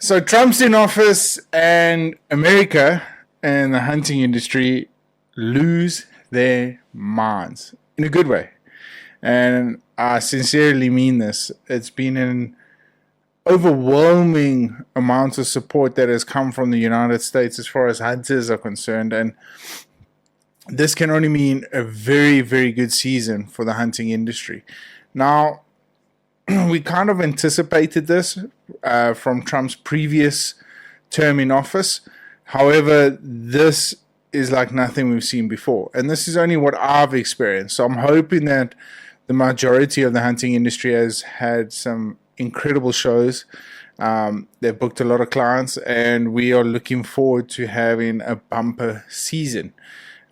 So Trump's in office, and America and the hunting industry lose their minds in a good way. And I sincerely mean this. It's been an overwhelming amount of support that has come from the United States as far as hunters are concerned. And this can only mean a very, very good season for the hunting industry. Now, we kind of anticipated this from Trump's previous term in office. However, this is like nothing we've seen before. And this is only what I've experienced. So I'm hoping that the majority of the hunting industry has had some incredible shows. They've booked a lot of clients, and we are looking forward to having a bumper season.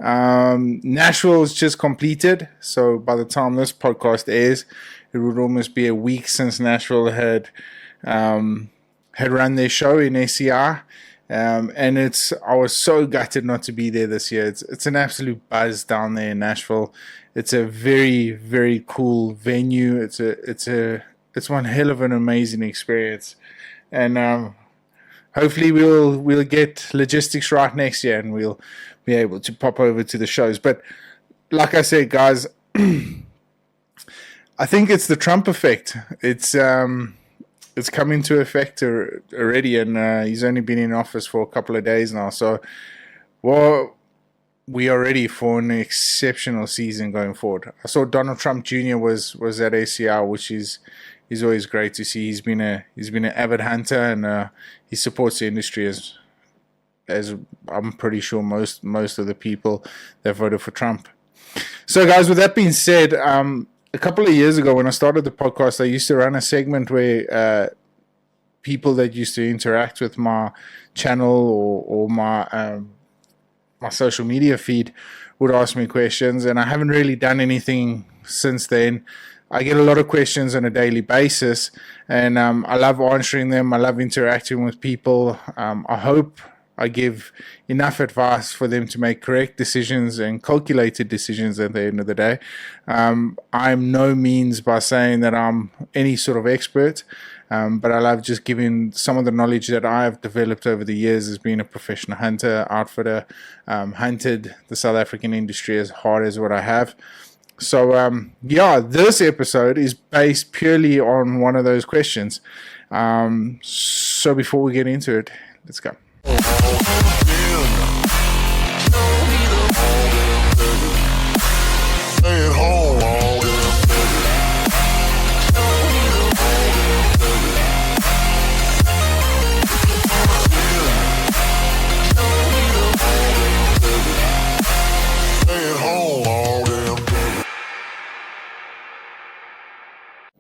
Nashville's just completed, so by the time this podcast airs, it would almost be a week since Nashville had run their show in ACR, and I was so gutted not to be there this year. It's an absolute buzz down there in Nashville. It's a very, very cool venue. It's one hell of an amazing experience, and hopefully we'll get logistics right next year, and we'll be able to pop over to the shows. But like I said, guys, I think it's the Trump effect. It's come into effect already, and he's only been in office for a couple of days now. So, well, we are ready for an exceptional season going forward. I saw Donald Trump Jr. was at ACR, which is always great to see. He's been an avid hunter, and he supports the industry as I'm pretty sure most of the people that voted for Trump. So, guys, with that being said, a couple of years ago when I started the podcast, I used to run a segment where people that used to interact with my channel or my social media feed would ask me questions, and I haven't really done anything since then. I get a lot of questions on a daily basis, and I love answering them. I love interacting with people. I hope I give enough advice for them to make correct decisions and calculated decisions at the end of the day. I'm no means by saying that I'm any sort of expert, but I love just giving some of the knowledge that I've developed over the years as being a professional hunter, outfitter, hunted the South African industry as hard as what I have. So, this episode is based purely on one of those questions. So before we get into it, let's go.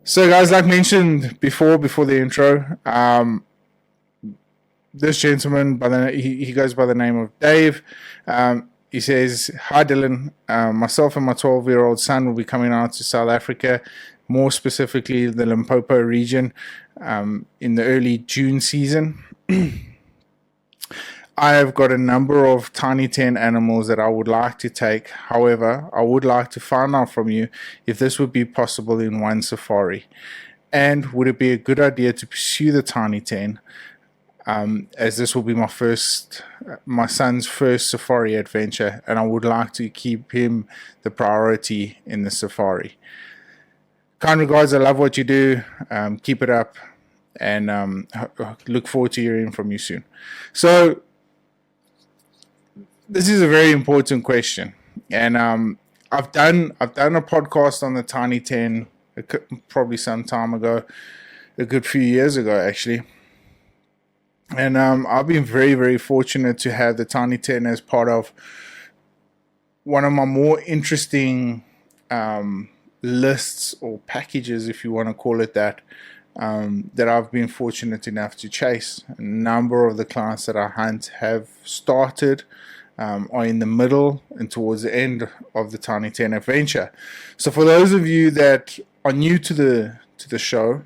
So, guys, like mentioned before the intro, this gentleman he goes by the name of Dave. He says, "Hi Dylan, myself and my 12-year-old son will be coming out to South Africa, more specifically the Limpopo region, in the early June season. I have got a number of tiny 10 animals that I would like to take. However, I would like to find out from you if this would be possible in one safari, and would it be a good idea to pursue the tiny 10, as this will be my son's first safari adventure, and I would like to keep him the priority in the safari. Kind regards, I love what you do. Keep it up, and look forward to hearing from you soon." So, this is a very important question, and I've done a podcast on the Tiny 10 probably some time ago, a good few years ago actually, and I've been very, very fortunate to have the Tiny 10 as part of one of my more interesting lists or packages, if you want to call it that, that I've been fortunate enough to chase. A number of the clients that I hunt have started are in the middle and towards the end of the Tiny 10 adventure. So for those of you that are new to the show,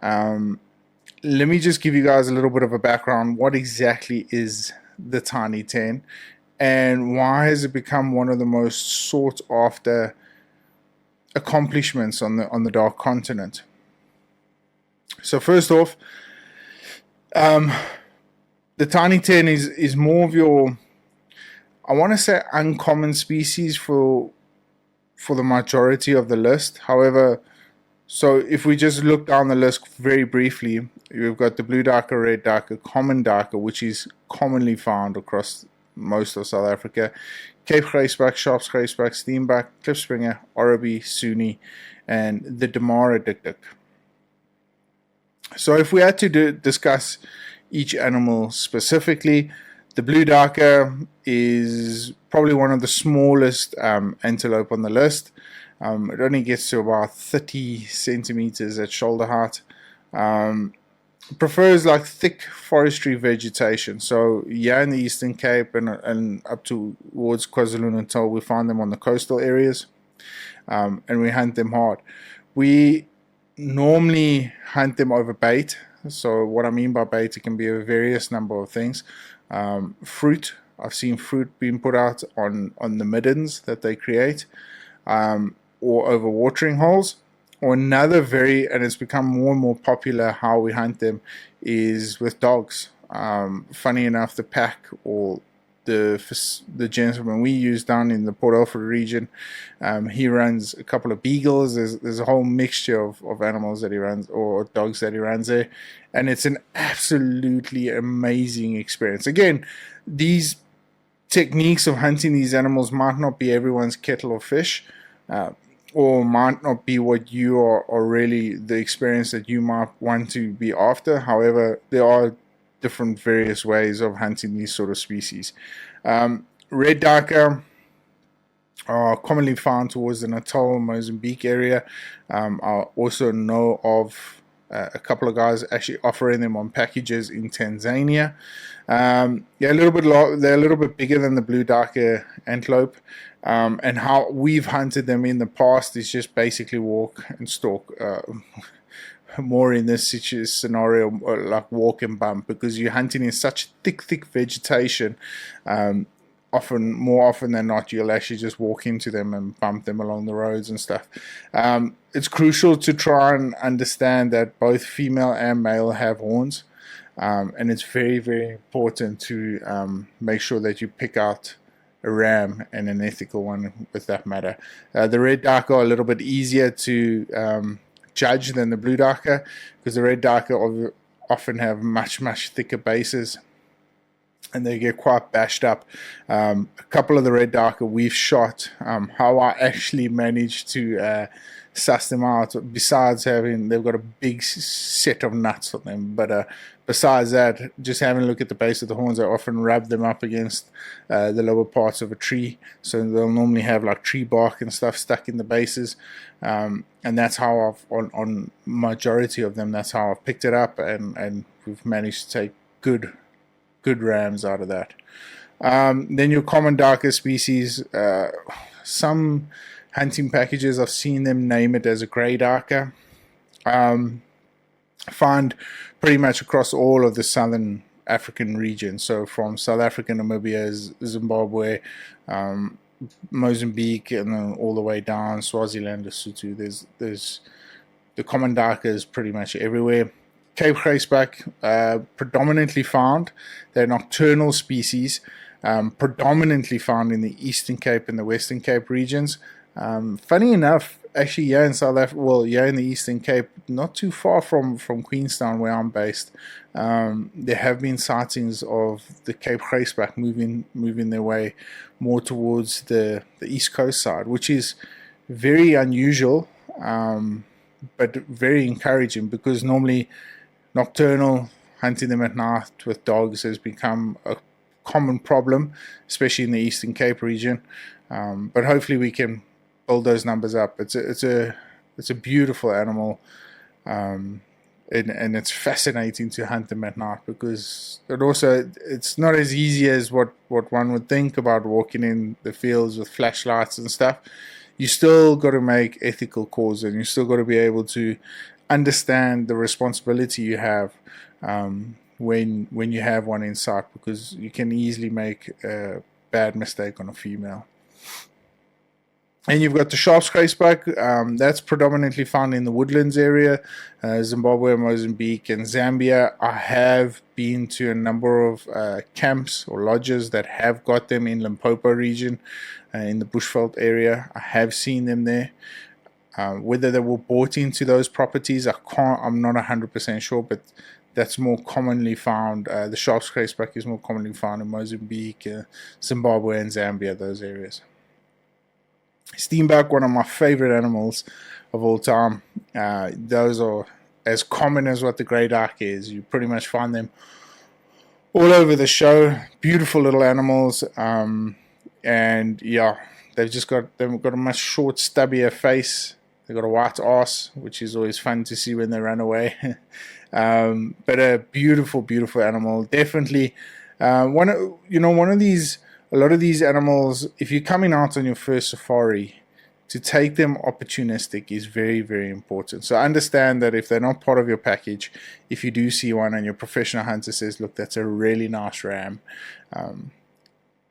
let me just give you guys a little bit of a background. What exactly is the Tiny 10, and why has it become one of the most sought after accomplishments on the Dark Continent? So first off, The tiny ten is more of your, I want to say, uncommon species for the majority of the list. However, so if we just look down the list very briefly, we've got the blue darker, red darker, common darker, which is commonly found across most of South Africa, Cape Graceback, Sharps Graceback, Steenback, Klipspringer, Oribi, Sunni, and the Damara Dik-Dik. So if we had to discuss each animal specifically, the blue darker is probably one of the smallest antelope on the list. It only gets to about 30 centimeters at shoulder height. Prefers like thick forestry vegetation. So yeah, in the Eastern Cape and up towards KwaZulu-Natal, we find them on the coastal areas, and we hunt them hard. We normally hunt them over bait. So what I mean by bait, it can be a various number of things. Fruit. I've seen fruit being put out on the middens that they create, or over watering holes. Or another and it's become more and more popular how we hunt them is with dogs. Funny enough, the pack or the gentleman we use down in the Port Alfred region, he runs a couple of beagles. There's a whole mixture of animals that he runs, or dogs that he runs there, and it's an absolutely amazing experience. Again, these techniques of hunting these animals might not be everyone's kettle of fish, or might not be what you are really the experience that you might want to be after. However, there are different various ways of hunting these sort of species. Red darker are commonly found towards the Natal, Mozambique area. I also know of a couple of guys actually offering them on packages in Tanzania. They're a little bit bigger than the blue darker antelope. And how we've hunted them in the past is just basically walk and stalk. More in this scenario, like walk and bump, because you're hunting in such thick vegetation. More often than not, you'll actually just walk into them and bump them along the roads and stuff. It's crucial to try and understand that both female and male have horns, and it's very important to make sure that you pick out a ram and an ethical one with that matter. The red darker are a little bit easier to judge than the blue darker, because the red darker often have much thicker bases and they get quite bashed up. A couple of the red darker we've shot. How I actually managed to suss them out, besides they've got a big set of nuts on them, but besides that, just having a look at the base of the horns, I often rub them up against the lower parts of a tree, so they'll normally have like tree bark and stuff stuck in the bases, and that's how on majority of them, that's how I've picked it up, and we've managed to take good rams out of that. Then your common darker species, some hunting packages, I've seen them name it as a grey darker. Find pretty much across all of the southern African region, so from South Africa, Namibia, Zimbabwe, Mozambique, and then all the way down Swaziland, Lesotho. There's the common darker is pretty much everywhere. Cape Graceback, predominantly found. They're nocturnal species, predominantly found in the Eastern Cape and the Western Cape regions. Funny enough, actually, in South Africa, in the Eastern Cape, not too far from Queenstown, where I'm based, there have been sightings of the Cape Graceback moving their way more towards the East Coast side, which is very unusual, but very encouraging, because normally nocturnal hunting them at night with dogs has become a common problem, especially in the Eastern Cape region. But hopefully we can build those numbers up. It's a beautiful animal, and it's fascinating to hunt them at night, because it's not as easy as what one would think about walking in the fields with flashlights and stuff. You still got to make ethical calls, and you still got to be able to understand the responsibility you have when you have one in sight, because you can easily make a bad mistake on a female. And you've got the Sharp's Graceback. That's predominantly found in the woodlands area, Zimbabwe, Mozambique, and Zambia. I have been to a number of camps or lodges that have got them in Limpopo region, in the Bushveld area. I have seen them there. Whether they were bought into those properties, I'm not 100% sure, but that's more commonly found. The Sharp's Graceback is more commonly found in Mozambique, Zimbabwe, and Zambia, those areas. Steenbok, one of my favorite animals of all time. Those are as common as what the grey duck is. You pretty much find them all over the show. Beautiful little animals, and yeah, they've got a much short, stubbier face. They've got a white ass, which is always fun to see when they run away. But a beautiful, beautiful animal. Definitely, one of these. A lot of these animals, if you're coming out on your first safari, to take them opportunistic is very, very important. So understand that if they're not part of your package, if you do see one and your professional hunter says, look, that's a really nice ram,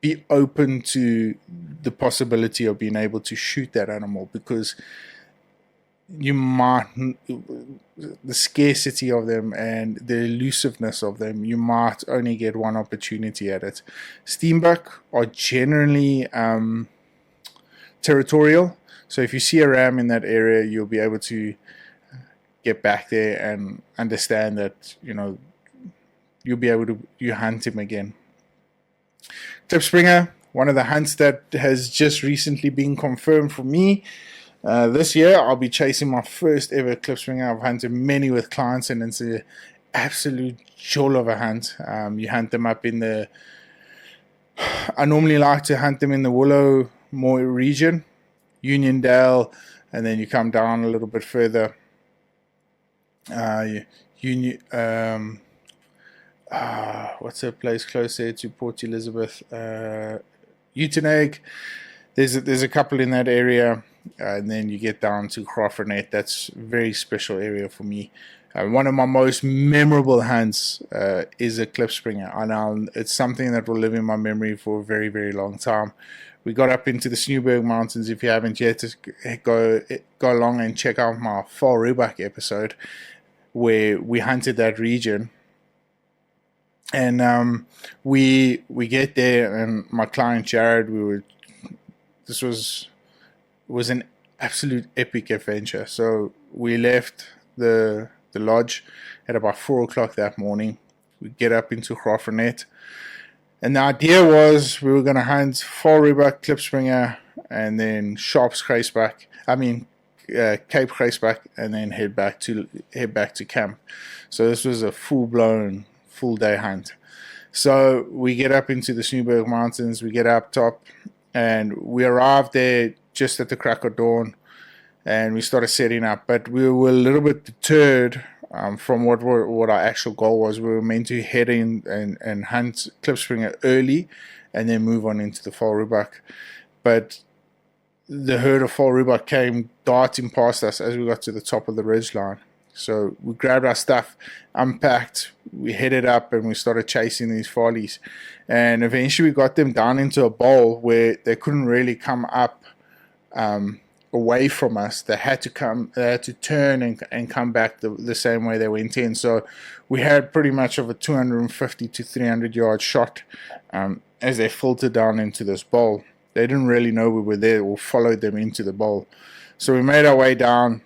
be open to the possibility of being able to shoot that animal, because you might, the scarcity of them and the elusiveness of them, you might only get one opportunity at it. Steenbok are generally territorial, so if you see a ram in that area, you'll be able to get back there and understand that you'll be able to hunt him again. Klipspringer, one of the hunts that has just recently been confirmed for me. This year, I'll be chasing my first ever Klipspringer. I've hunted many with clients, and it's an absolute jewel of a hunt. You hunt them up in the... I normally like to hunt them in the Willow Moor region, Uniondale, and then you come down a little bit further. What's a place closer to Port Elizabeth? Uitenhage. There's a couple in that area. And then you get down to Graaff-Reinet. That's a very special area for me. One of my most memorable hunts is a Klipspringer, and it's something that will live in my memory for a very, very long time. We got up into the Sneeuwberg Mountains. If you haven't yet, just go along and check out my Val Rooibach episode where we hunted that region. And we get there, and my client Jared, this was an absolute epic adventure. So we left the lodge at about 4 o'clock that morning. We get up into Graaff-Reinet, and the idea was we were going to hunt Val Rooibach, Klipspringer, and then Sharp's Graceback. Cape Graceback, and then head back to camp. So this was a full-blown, full-day hunt. So we get up into the Sneeuwberg Mountains. We get up top, and we arrived there just at the crack of dawn, and we started setting up. But we were a little bit deterred from what our actual goal was. We were meant to head in and hunt Klipspringer early, and then move on into the Val Rooibach. But the herd of Val Rooibach came darting past us as we got to the top of the ridgeline. So we grabbed our stuff, unpacked, we headed up, and we started chasing these fallies. And eventually we got them down into a bowl where they couldn't really come up away from us. They had to turn and come back the same way they went in. So we had pretty much of a 250 to 300 yard shot as they filtered down into this bowl. They didn't really know we were there or followed them into the bowl. So we made our way down,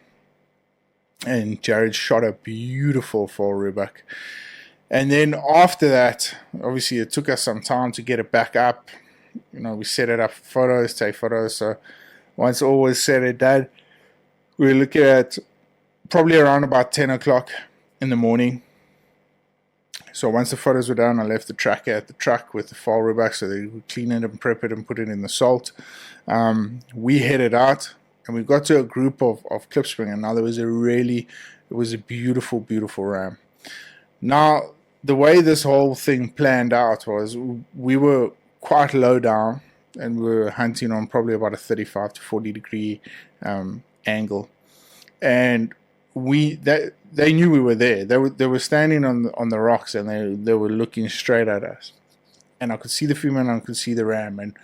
and Jared shot a beautiful Val Rooibach. And then after that, obviously it took us some time to get it back up. We set it up for photos, take photos. So once all was said and done, we were looking at probably around about 10 o'clock in the morning. So once the photos were done, I left the tracker at the truck with the Val Rooibach, so they would clean it and prep it and put it in the salt. We headed out, and we got to a group of Klipspringer. Now it was a beautiful, beautiful ram. Now the way this whole thing planned out was we were quite low down, and we were hunting on probably about a 35 to 40 degree angle, and they knew we were there. They were standing on the rocks, and they were looking straight at us, and I could see the female and I could see the ram, and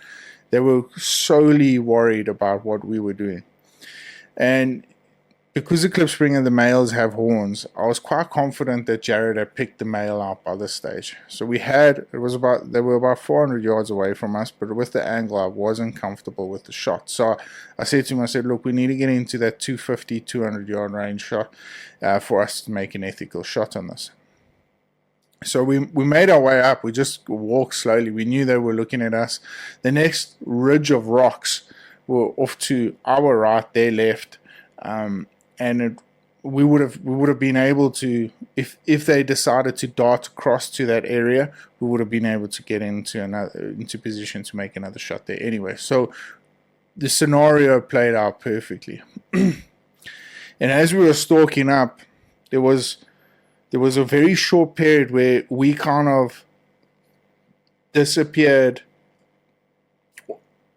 They were solely worried about what we were doing. And because the klipspringer, the males have horns, I was quite confident that Jared had picked the male out by this stage. So they were about 400 yards away from us, but with the angle, I wasn't comfortable with the shot. So I said to him, I said, look, we need to get into that 250, 200 yard range shot for us to make an ethical shot on this. So we made our way up. We just walked slowly. We knew they were looking at us. The next ridge of rocks were off to our right, their left. We would have been able to, if they decided to dart across to that area, we would have been able to get into position to make another shot there anyway. So the scenario played out perfectly. And as we were stalking up, there was a very short period where we kind of disappeared,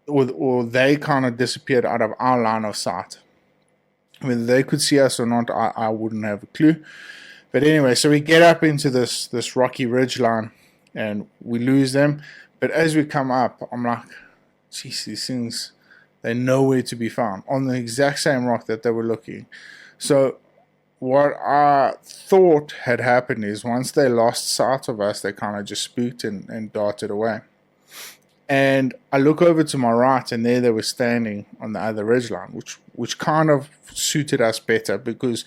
or they kind of disappeared out of our line of sight. Whether they could see us or not, I wouldn't have a clue. But anyway, so we get up into this rocky ridge line and we lose them. But as we come up, I'm like, geez, these things, they're nowhere to be found on the exact same rock that they were looking. So what I thought had happened is once they lost sight of us, they kind of just spooked and darted away. And I look over to my right, and there they were standing on the other ridgeline, which kind of suited us better because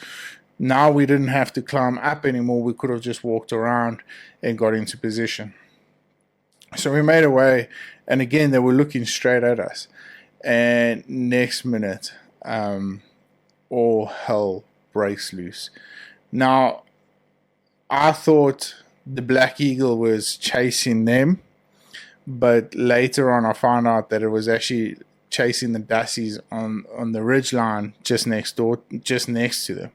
now we didn't have to climb up anymore. We could have just walked around and got into position. So we made our way, and again, they were looking straight at us. And next minute, all hell breaks loose. Now, I thought the black eagle was chasing them, but later on I found out that it was actually chasing the dassies on the ridge line just next to them.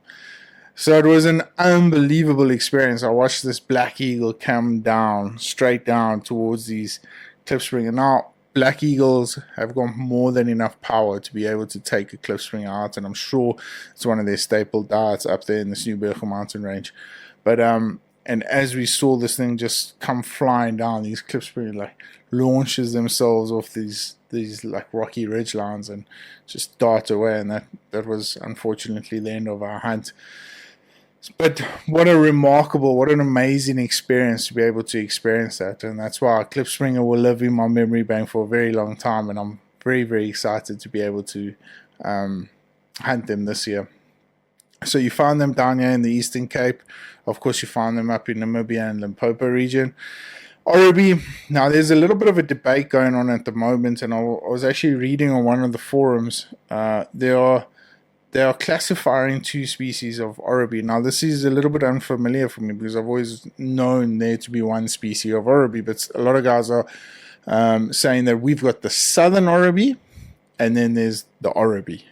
So it was an unbelievable experience. I watched this black eagle come down, straight down towards these klipspringer. Now, black eagles have got more than enough power to be able to take a klipspringer out, and I'm sure it's one of their staple diets up there in the Sneeuwberger mountain range. But and as we saw this thing just come flying down, these klipspringer like launches themselves off these like rocky ridge lines and just dart away, and that was unfortunately the end of our hunt. But what an amazing experience to be able to experience that, and that's why klipspringer will live in my memory bank for a very long time, and I'm very, very excited to be able to hunt them this year. So you find them down here in the Eastern Cape. Of course, you find them up in Namibia and Limpopo region. Oribi, now there's a little bit of a debate going on at the moment, and I was actually reading on one of the forums. They are classifying two species of Oribi. Now this is a little bit unfamiliar for me because I've always known there to be one species of Oribi, but a lot of guys are saying that we've got the southern Oribi, and then there's the Oribi,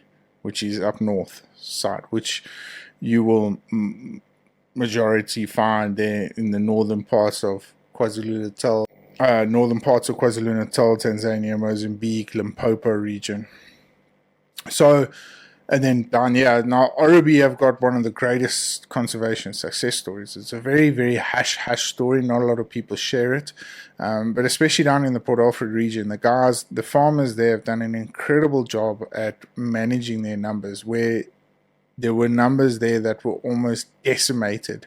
which is up north side, which you will majority find there in the northern parts of KwaZulu-Natal, Tanzania, Mozambique, Limpopo region. So, and then down here, now Oribi have got one of the greatest conservation success stories. It's a very, very hush story. Not a lot of people share it, but especially down in the Port Alfred region, the farmers there have done an incredible job at managing their numbers, where there were numbers there that were almost decimated,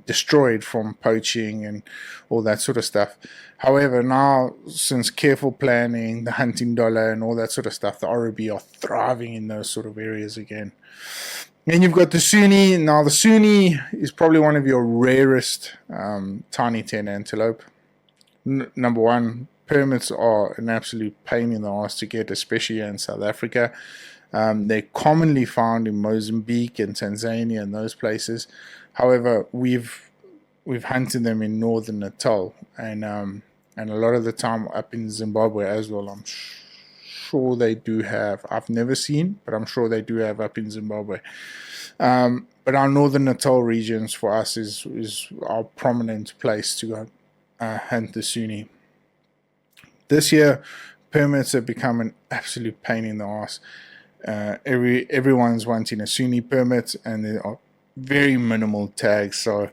destroyed from poaching and all that sort of stuff. However, now, since careful planning, the hunting dollar and all that sort of stuff, the Oribi are thriving in those sort of areas again. Then you've got the Sunni. Now, the Sunni is probably one of your rarest tiny 10 antelope. Number one, permits are an absolute pain in the ass to get, especially in South Africa. They're commonly found in Mozambique and Tanzania and those places. However, we've hunted them in northern Natal and a lot of the time up in Zimbabwe as well. I'm sure they do have. I've never seen, but I'm sure they do have up in Zimbabwe. But our northern Natal regions for us is our prominent place to go hunt the Sunni. This year, permits have become an absolute pain in the ass. Everyone's wanting a Sunni permit, and there are very minimal tags, so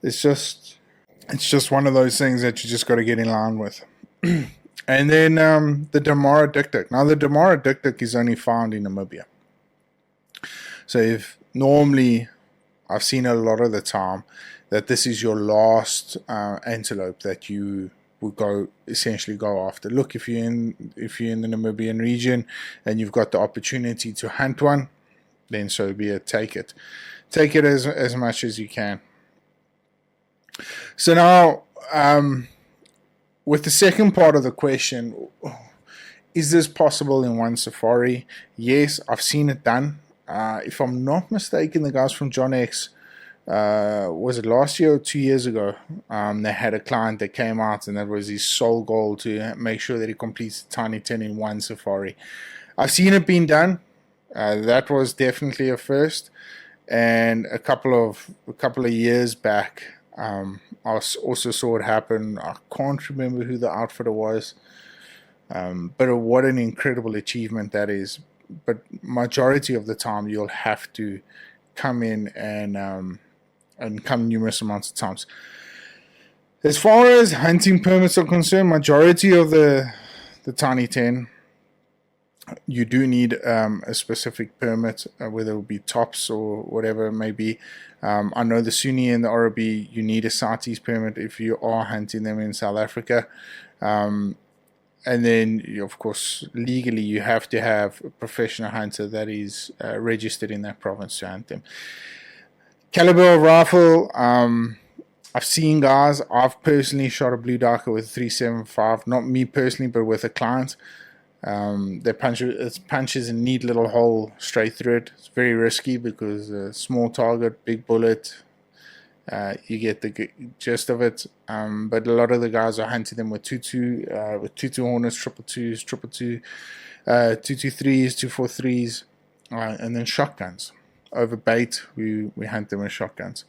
it's just one of those things that you just got to get in line with. And then the Damara dikdik. Now, the Damara dikdik is only found in Namibia. So if normally, I've seen a lot of the time that this is your last antelope that you would essentially go after. Look, if you're in the Namibian region and you've got the opportunity to hunt one, then so be it. Take it as much as you can. So now, with the second part of the question, is this possible in one safari? Yes, I've seen it done. If I'm not mistaken, the guys from John X, was it last year or 2 years ago, they had a client that came out and that was his sole goal, to make sure that he completes the Tiny 10 in one safari. I've seen it being done. That was definitely a first. And a couple of years back, I also saw it happen. I can't remember who the outfitter was, but what an incredible achievement that is. But majority of the time, you'll have to come in and come numerous amounts of times. As far as hunting permits are concerned, majority of the Tiny 10, you do need a specific permit, whether it be tops or whatever it may be. I know the Sunni and the Arabi, you need a CITES permit if you are hunting them in South Africa. And then, of course, legally, you have to have a professional hunter that is registered in that province to hunt them. Caliber of rifle, I've seen guys. I've personally shot a blue darker with 375. Not me personally, but with a client. It punches a neat little hole straight through it. It's very risky because small target, big bullet. You get the gist of it. But a lot of the guys are hunting them with 2.2, with 2.2 Hornets, 2.2, 2.2 2.3s, 2.43s, and then shotguns. Over bait, we hunt them with shotguns.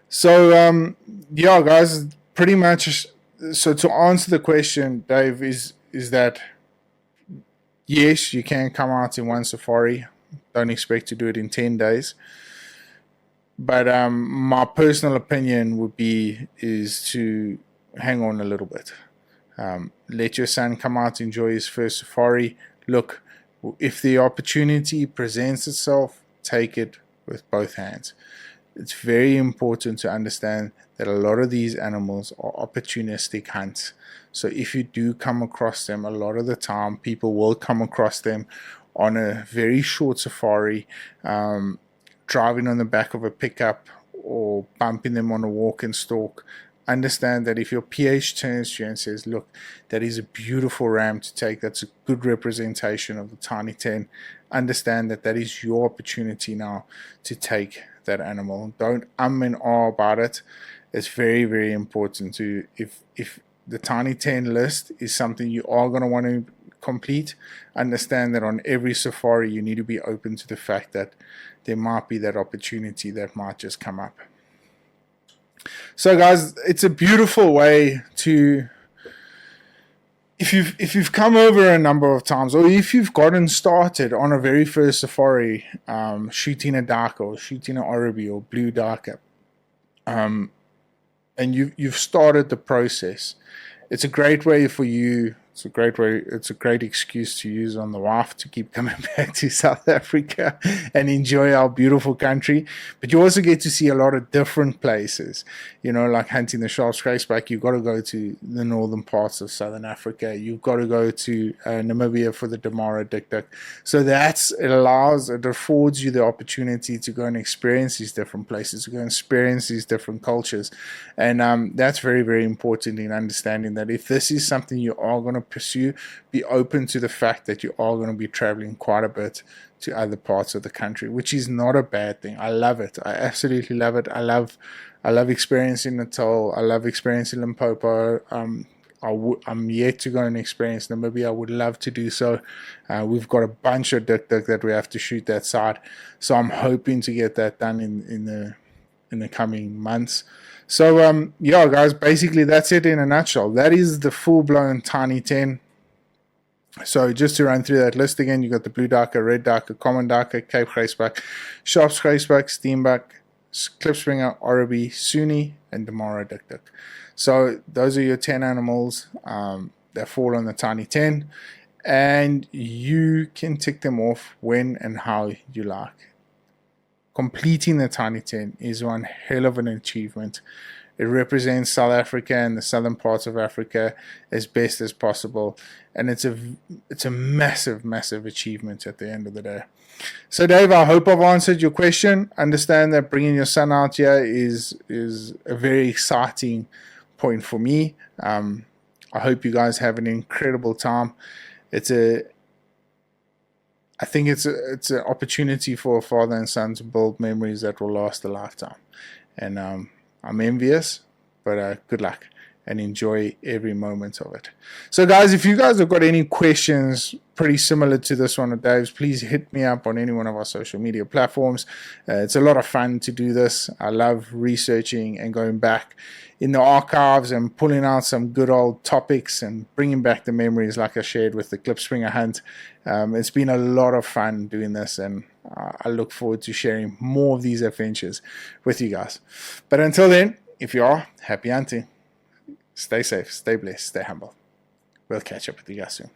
So yeah, guys, pretty much. So to answer the question, Dave, is that yes, you can come out in one safari. Don't expect to do it in 10 days. But my personal opinion would is to hang on a little bit. Let your son come out, enjoy his first safari. Look, if the opportunity presents itself, take it with both hands. It's very important to understand that a lot of these animals are opportunistic hunts. So if you do come across them, a lot of the time people will come across them on a very short safari, driving on the back of a pickup or bumping them on a walk and stalk. Understand that if your PH turns to you and says, look, that is a beautiful ram to take, that's a good representation of the Tiny 10, understand that that is your opportunity now to take that animal. Don't and ah about it. It's very, very important to, if the Tiny 10 list is something you are going to want to complete, understand that on every safari you need to be open to the fact that there might be that opportunity that might just come up. So guys, it's a beautiful way to, if you've come over a number of times, or if you've gotten started on a very first safari, shooting a darker or shooting an Arabi or blue darker, and you've started the process, it's a great way for you. It's a great excuse to use on the wife to keep coming back to South Africa and enjoy our beautiful country. But you also get to see a lot of different places, like hunting the sharp graceback. You've got to go to the northern parts of Southern Africa. You've got to go to Namibia for the Damara dikdik. So it affords you the opportunity to go and experience these different places, to go and experience these different cultures. And that's very, very important in understanding that if this is something you are going to pursue, be open to the fact that you are going to be traveling quite a bit to other parts of the country, which is not a bad thing. I love it. I absolutely love it. I love experiencing Natal. I love experiencing Limpopo. I'm yet to go and experience Namibia. I would love to do so. We've got a bunch of dikdik that we have to shoot that side, so I'm hoping to get that done in the coming months. So, yeah, guys, basically that's it in a nutshell. That is the full-blown Tiny 10. So just to run through that list again, you got the blue darker, red darker, common darker, Cape graceback, sharp graceback, steenback, Klipspringer, Oribi, Suni, and Damara Dik Dik. So those are your 10 animals that fall on the Tiny 10, and you can tick them off when and how you like. Completing the Tiny 10 is one hell of an achievement. It represents South Africa and the southern parts of Africa as best as possible, and it's a massive, massive achievement at the end of the day. So Dave, I hope I've answered your question. Understand that bringing your son out here is a very exciting point for me. I hope you guys have an incredible time. I think it's an opportunity for a father and son to build memories that will last a lifetime. And I'm envious, but good luck and enjoy every moment of it. So guys, if you guys have got any questions pretty similar to this one of Dave's, please hit me up on any one of our social media platforms. It's a lot of fun to do this. I love researching and going back in the archives and pulling out some good old topics and bringing back the memories like I shared with the Klipspringer hunt. It's been a lot of fun doing this, and I look forward to sharing more of these adventures with you guys. But until then, if you are, happy hunting. Stay safe, stay blessed, stay humble. We'll catch up with you guys soon.